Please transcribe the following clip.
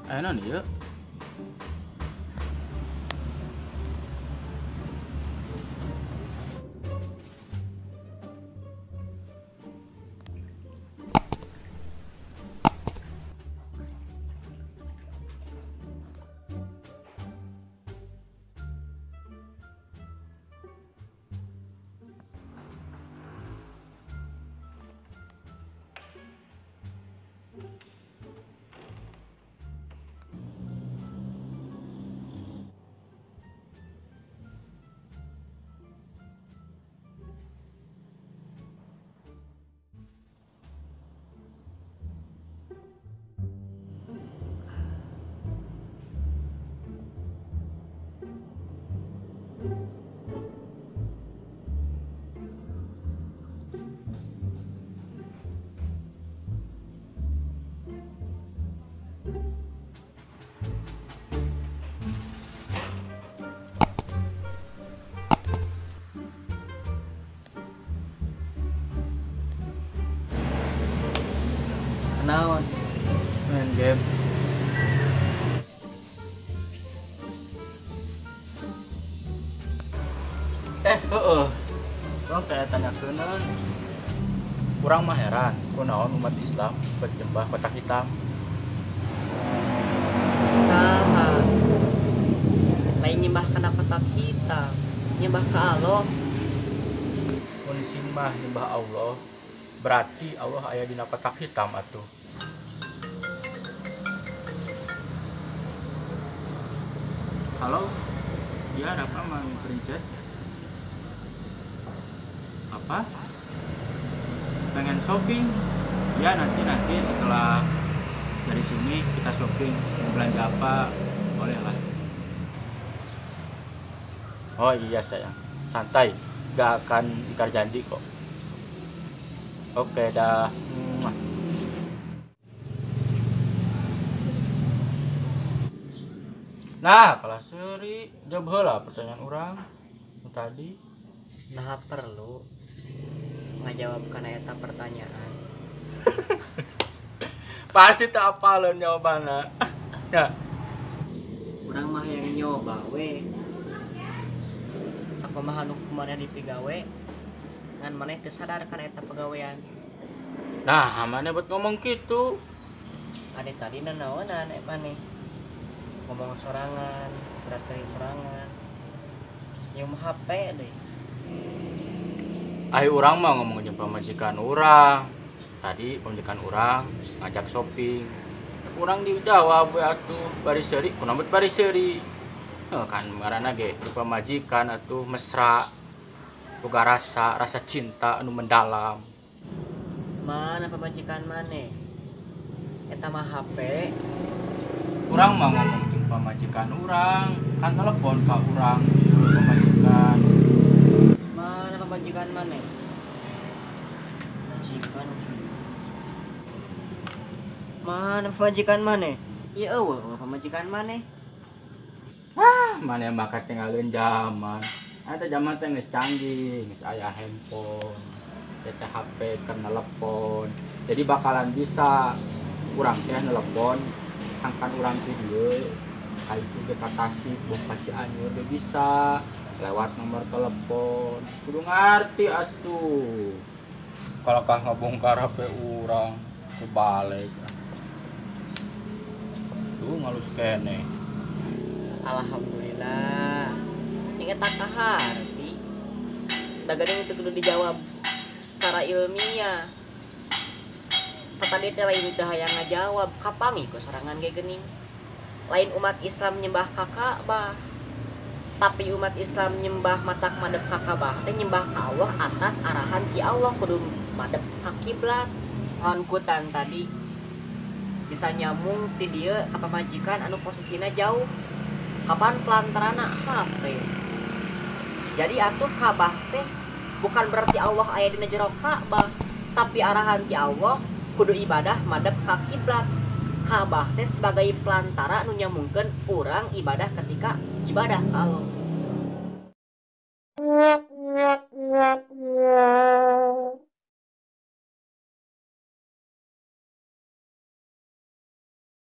Enak nih ya. Naon? Main game. Orang kayak tanya kenan. Kurang mah heran, kunaon umat Islam berjembah kotak hitam. Saha? Lain nyembah kana kotak hitam, nyembah ka Allah. Mun sing mah nyembah Allah, berarti Allah aya dina kotak hitam atuh. Halo, ya ada apa Mang Princess? Apa? Pengen shopping? Ya nanti setelah dari sini kita shopping, mau belanja apa boleh lah. Oh iya sayang, santai, gak akan ingkar janji kok. Oke dah. Muah. Nah kalau seri jawab heula pertanyaan orang tadi. Nah perlu ngajawab kana eta pertanyaan. Pasti tak apaleun jawabanna. Ya. Urang mah yang nyoba we. Sakumaha nu kumaha dipigawe ngan maneh teu sadar kana eta pagawean. Nah, maneh buat ngomong gitu. Ade tadi nanaonan maneh. Ngomong sorangan, sudah sering sorangan. Terus nyium HP deh. Ai urang mah ngomong jeung pamajikan urang. Tadi pamajikan urang ngajak shopping. Urang dijawab we atuh bari seuri, kunaon bet bari seuri. Kan ngaranna ge di pamajikan atuh mesra. Boga rasa cinta anu mendalam. Mana pamajikan maneh? Eta mah HP. Urang mah ngomong jeung pamajikan urang, kan telepon ka urang ieu pamajikan. Mana pamajikan maneh? Majikan. Mana pamajikan maneh? Ieu eueuh pamajikan maneh. Maneh mah katinggalin zaman. Eta zaman teh geus canggih, geus aya handphone, teh HP keur nelepon. Jadi bakalan bisa urang teh nelepon angkat urang teh dieu. Ka itu ge ka Tasik, bong ka Cianjur ge bisa lewat nomor telepon. Kudu ngarti atuh. Kalau kah ngabongkar HP urang, kebalik. Tuh ngalus kene. Alhamdulillah. Ini eta kaharti. Da geuning itu kudu dijawab secara ilmiah. Tadi teh lain teu hayang ngajawab, kapami ku sorangan ge geuning. Lain umat Islam nyembah ka Ka'bah. Tapi umat Islam nyembah matak madep ka Ka'bah teh nyembah ka Allah atas arahan ti Allah kudu madep ka kiblat. Angkutan tadi bisa nyambung ti dieu ka pamajikan anu posisina jauh. Kapan pelantarana HP. Jadi atuh Ka'bah teh bukan berarti Allah aya dina jero Ka'bah, tapi arahan ti Allah kudu ibadah madep ka kiblat. Ka'bah teh sebagai pelantara anu nyambungkeun urang ibadah ketika ibadah ka Allah.